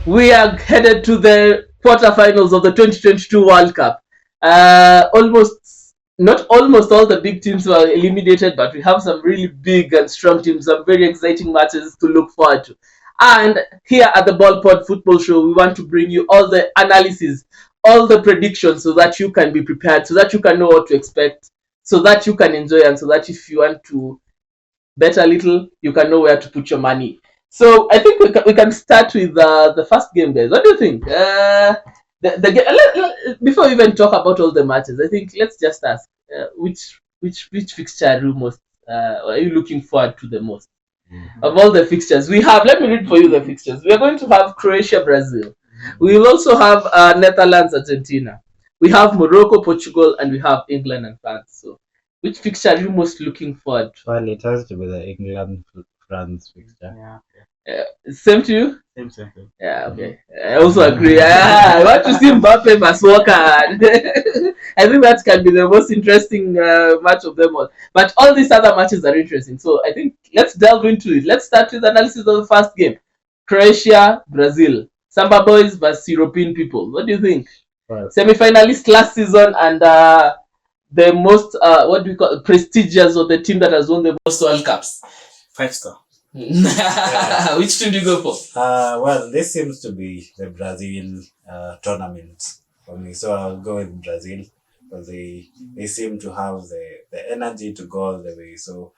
we are headed to the quarterfinals of the 2022 World Cup. Not almost all the big teams were eliminated, but we have some really big and strong teams, some very exciting matches to look forward to. And here at the Ballpod Football Show, we want to bring you all the analysis, all the predictions, so that you can be prepared, so that you can know what to expect, so that you can enjoy, and so that if you want to bet a little, you can know where to put your money. So I think we can start with the first game, guys. What do you think? Before we even talk about all the matches, I think let's just ask which fixture are you looking forward to the most? Of all the fixtures we have, let me read for you the fixtures. We are going to have Croatia, Brazil. We will also have Netherlands, Argentina. We have Morocco, Portugal, and we have England and France. So which fixture are you most looking forward to? Well, it has to be the England France fixture. Yeah. Same to you? Same. Yeah, okay. I also agree. I want to see Mbappe versus Walker. I think that can be the most interesting match of them all. But all these other matches are interesting. So I think let's delve into it. Let's start with analysis of the first game. Croatia, Brazil. Samba Boys versus European people. What do you think? Well, Semi-finalist last season and the most, what do we call it, prestigious, or the team that has won the most World Cups. 5-star. Which team do you go for? well, this seems to be the Brazil tournament for me, so I'll go with Brazil because they seem to have the energy to go all the way. So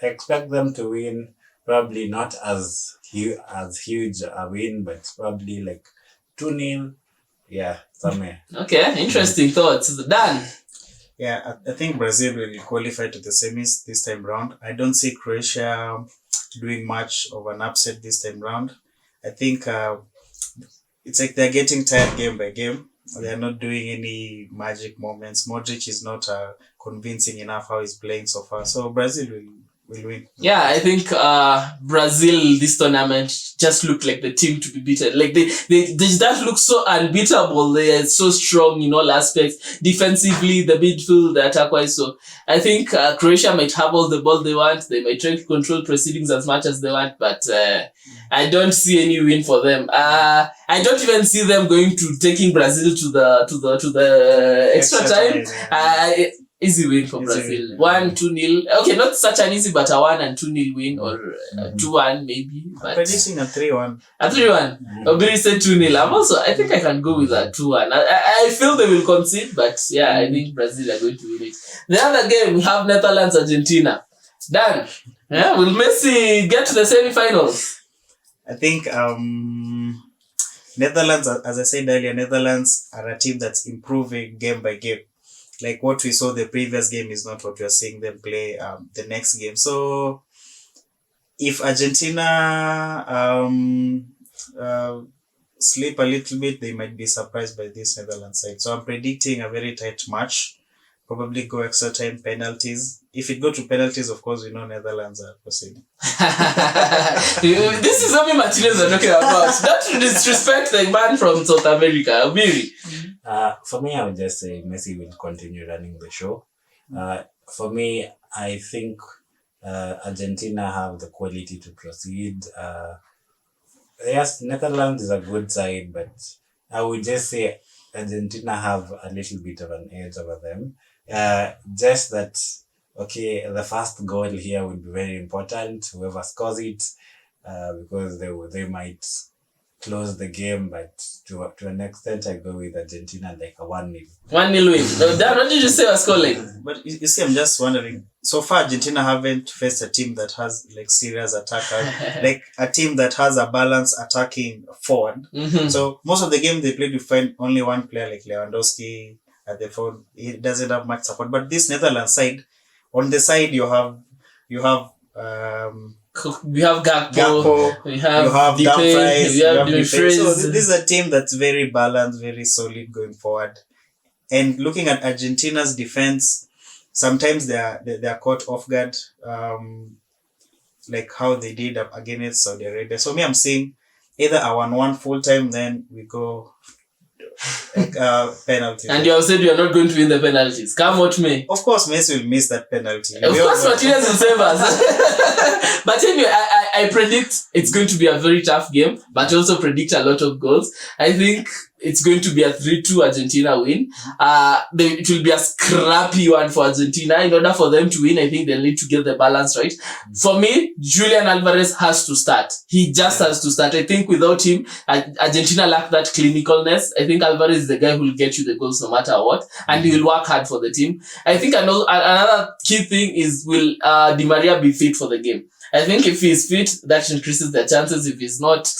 expect them to win. Probably not as huge a win, but probably like 2-0. Yeah, somewhere. Okay, interesting thoughts. Dan. Yeah, I think Brazil will qualify to the semis this time round. I don't see Croatia doing much of an upset this time round. I think it's like they're getting tired game by game. They're not doing any magic moments. Modric is not convincing enough how he's playing so far. So Brazil will win. Yeah, I think Brazil this tournament just looked like the team to be beaten. Like they just look so unbeatable. They are so strong in all aspects. Defensively, the midfield, the attack wise. So I think Croatia might have all the ball they want. They might try to control proceedings as much as they want, but I don't see any win for them. I don't even see them going to taking Brazil to the extra time. Easy win for Brazil. 1-2-0. Okay, not such an easy, but a 1 and 2-0 win, or 2-1 maybe. I'm predicting a 3-1. A 3-1. Obiri said 2-0. I think I can go with a 2-1. I feel they will concede, but yeah, I think Brazil are going to win it. The other game, we have Netherlands, Argentina. Dan, yeah, will Messi get to the semi-finals? I think Netherlands, as I said earlier, Netherlands are a team that's improving game by game. Like what we saw the previous game is not what we are seeing them play the next game. So if Argentina sleep a little bit, they might be surprised by this Netherlands side. So I'm predicting a very tight match. Probably go extra time, penalties. If it go to penalties, of course, we know Netherlands are proceeding. This is what Martinez are talking about. Don't disrespect the man from South America, Obiri. For me, I would just say Messi will continue running the show. For me, I think Argentina have the quality to proceed. Yes, Netherlands is a good side, but I would just say Argentina have a little bit of an edge over them. Just that, okay, the first goal here would be very important, whoever scores it, because they might close the game, but to an extent, I go with Argentina like a 1-0. 1-0 win. Dan, what did you say was scoreline? But you see, I'm just wondering. So far, Argentina haven't faced a team that has like serious attackers, like a team that has a balanced attacking forward. Mm-hmm. So most of the game they played, we find only one player like Lewandowski at the forward. He doesn't have much support. But this Netherlands side, on the side you have we have Gakpo, we have Dumfries, we have Dumfries. So this is a team that's very balanced, very solid going forward. And looking at Argentina's defense, sometimes they are caught off guard, like how they did against Saudi Arabia. So me, I'm saying either a 1-1 full time, then we go penalties. And you have said you are not going to win the penalties. Come what may. Of course, Messi will miss that penalty. Of course, Martinez will save us. But anyway, I predict it's going to be a very tough game, but I also predict a lot of goals. I think it's going to be a 3-2 Argentina win. It will be a scrappy one for Argentina. In order for them to win, I think they'll need to get the balance right. For me, Julian Alvarez has to start. He just has to start. I think without him, Argentina lack that clinicalness. I think Alvarez is the guy who will get you the goals no matter what, and he will work hard for the team. I think another key thing is, will Di Maria be fit for the game? I think if he's fit, that increases their chances. If he's not,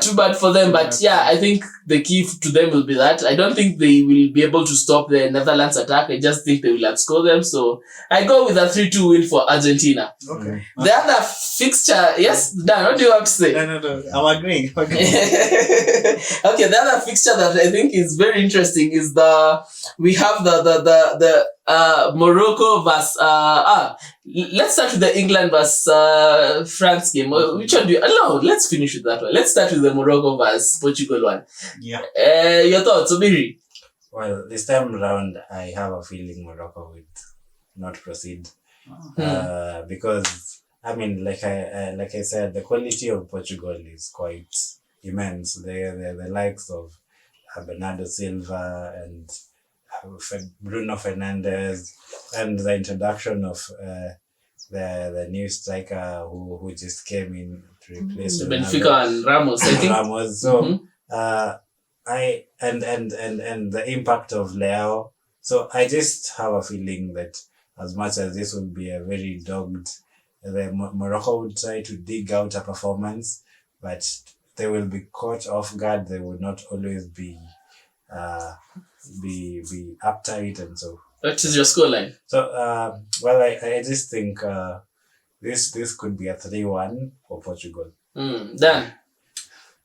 too bad for them. But yeah, I think the key to them will be that. I don't think they will be able to stop the Netherlands attack. I just think they will outscore them. So I go with a 3-2 win for Argentina. Okay. The other fixture, yes, Dan, what do you have to say? No. I'm agreeing. Okay, the other fixture that I think is very interesting is we have the Morocco versus let's start with the England versus France game. Which one do you? No, let's finish with that one. Let's start with the Morocco versus Portugal one. Yeah. Your thoughts, Obiri? Well, this time around, I have a feeling Morocco would not proceed. Because I mean, like I said, the quality of Portugal is quite immense. They're the likes of Bernardo Silva and Bruno Fernandes, and the introduction of the new striker who just came in to replace Benfica and Ramos, I think. Ramos. So I and the impact of Leao. So I just have a feeling that as much as this would be a very dogged, the Morocco would try to dig out a performance, but they will be caught off guard. They will not always be uptight, and so. What is your scoreline? So well, I just think this could be a 3-1 for Portugal. Dan?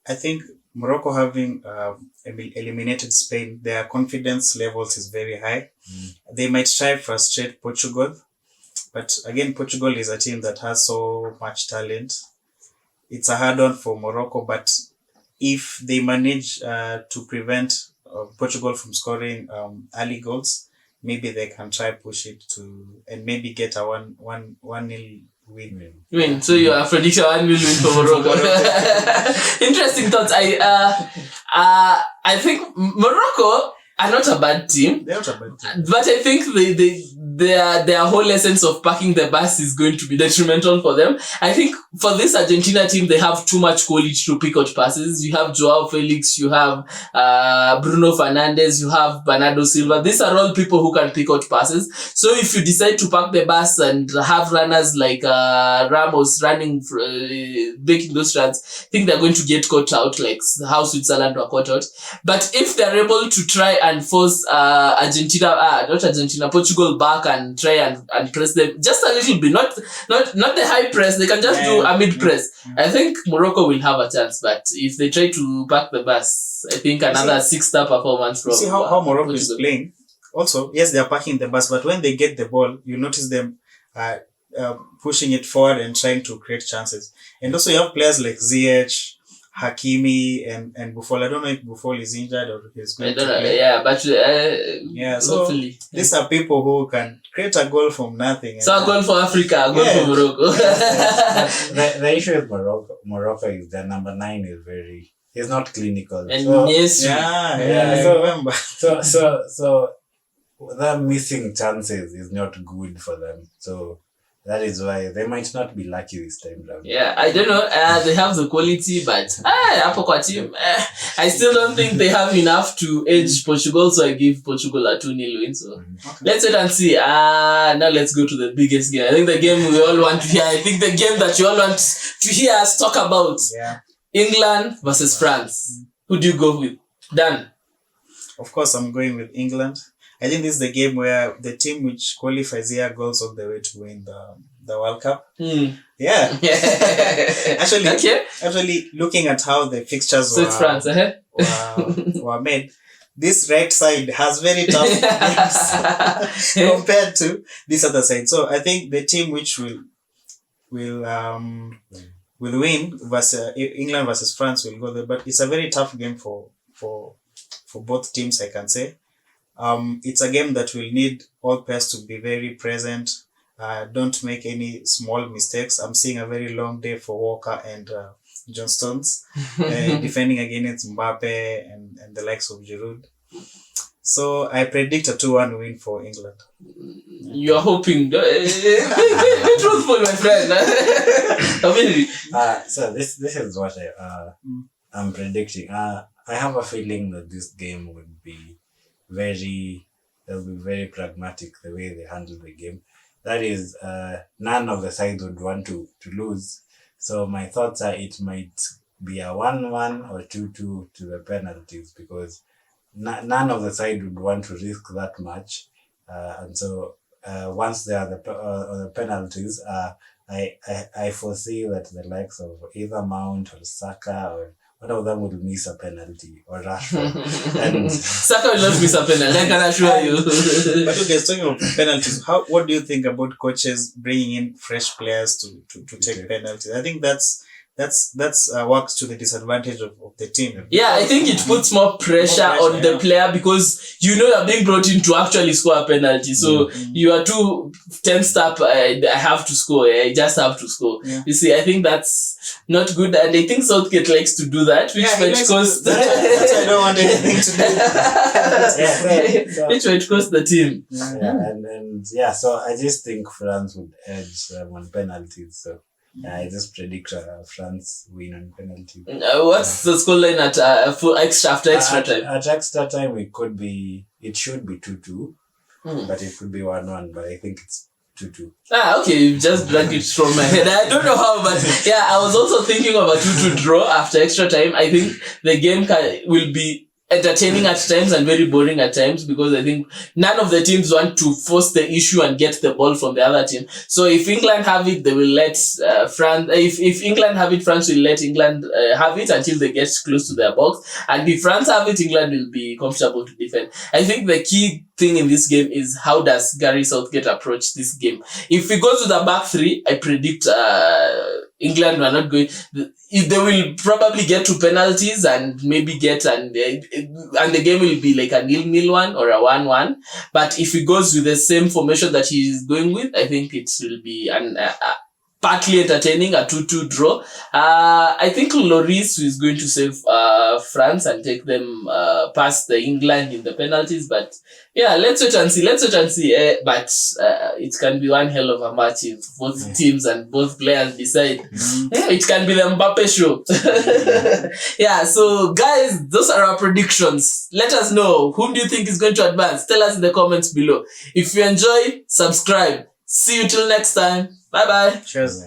I think Morocco, having eliminated Spain, their confidence levels is very high. They might try to frustrate Portugal, but again, Portugal is a team that has so much talent. It's a hard one for Morocco, but if they manage to prevent Portugal from scoring early goals, maybe they can try push it to and maybe get a 1-0 win. So you are predicting 1-0 win for Morocco. Interesting thoughts. I think Morocco are not a bad team. They're not a bad team. But I think their whole essence of parking the bus is going to be detrimental for them. I think for this Argentina team, they have too much quality to pick out passes. You have Joao Felix, you have Bruno Fernandes, you have Bernardo Silva. These are all people who can pick out passes. So if you decide to park the bus and have runners like Ramos running, making those runs, I think they're going to get caught out like how Switzerland were caught out. But if they're able to try and force Portugal back and try and press them just a little bit, not the high press, they can just do a mid press. I think Morocco will have a chance, but if they try to pack the bus, I think another 6-star performance from see how Morocco is playing. Also, yes, they are packing the bus, but when they get the ball, you notice them pushing it forward and trying to create chances. And also you have players like Ziyech, Hakimi and Buffon. I don't know if Buffon is injured or he's going to play. Yeah, but so hopefully. These are people who can create a goal from nothing. So a goal for Africa, a goal for Morocco. The issue with Morocco is their number 9 is he's not clinical. And so, yes, I remember. So the missing chances is not good for them. So that is why they might not be lucky this time round. Yeah, I don't know. They have the quality, but hapo kwa team, I still don't think they have enough to edge Portugal. So I give Portugal a 2-0 win. So let's wait and see. Now let's go to the biggest game. I think the game we all want to hear. I think the game that you all want to hear us talk about. Yeah. England versus France. Who do you go with? Dan? Of course, I'm going with England. I think this is the game where the team which qualifies here goes on the way to win the World Cup. Yeah. Actually, looking at how the fixtures were made, this right side has very tough games compared to this other side. So I think the team which will win versus England versus France will go there. But it's a very tough game for for both teams, I can say. It's a game that will need all players to be very present. Don't make any small mistakes. I'm seeing a very long day for Walker and John Stones defending against Mbappe and the likes of Giroud. So I predict a 2-1 win for England. You are hoping. Be truthful, my friend. So this is what I'm predicting. I have a feeling that this game would be they'll be very pragmatic the way they handle the game. That is, none of the sides would want to lose. So my thoughts are it might be a 1-1 or 2-2 to the penalties, because none of the side would want to risk that much. And so once there are the penalties, I foresee that the likes of either Mount or Saka or one of them will miss a penalty, or Rashford. And Saka will not miss a penalty, I can assure you. But okay, talking of penalties, what do you think about coaches bringing in fresh players to take penalties? I think that's works to the disadvantage of the team. Yeah, I think it puts more pressure on the player, because you're being brought in to actually score a penalty. So you are too tensed up. I have to score. I just have to score. Yeah. You see, I think that's not good, and I think Southgate likes to do that, which might cost. That's why I don't want anything to do. Which might cost the team. So I just think France would edge them on penalties. So. I just predict France win on penalty. What's the scoreline at after extra time? At extra time, it should be 2-2, but it could be 1-1. But I think it's 2-2. Okay, you just dragged it from my head. I don't know how, but yeah, I was also thinking of a 2-2 draw after extra time. I think the game will be entertaining at times and very boring at times, because I think none of the teams want to force the issue and get the ball from the other team. So if England have it, they will let France. If England have it, France will let England have it until they get close to their box. And if France have it, England will be comfortable to defend. I think the key thing in this game is how does Gary Southgate approach this game. If we go to the back three, I predict England are not going. They will probably get to penalties and maybe and the game will be like a 0-0 one or a 1-1. But if he goes with the same formation that he is going with, I think it will be partly entertaining, a 2-2 draw. I think Lloris is going to save France and take them past the England in the penalties. But yeah, let's wait and see. But it can be one hell of a match if both teams and both players decide. It can be the Mbappe show. Yeah, so guys, those are our predictions. Let us know, whom do you think is going to advance? Tell us in the comments below. If you enjoy, subscribe. See you till next time. Bye bye. Cheers.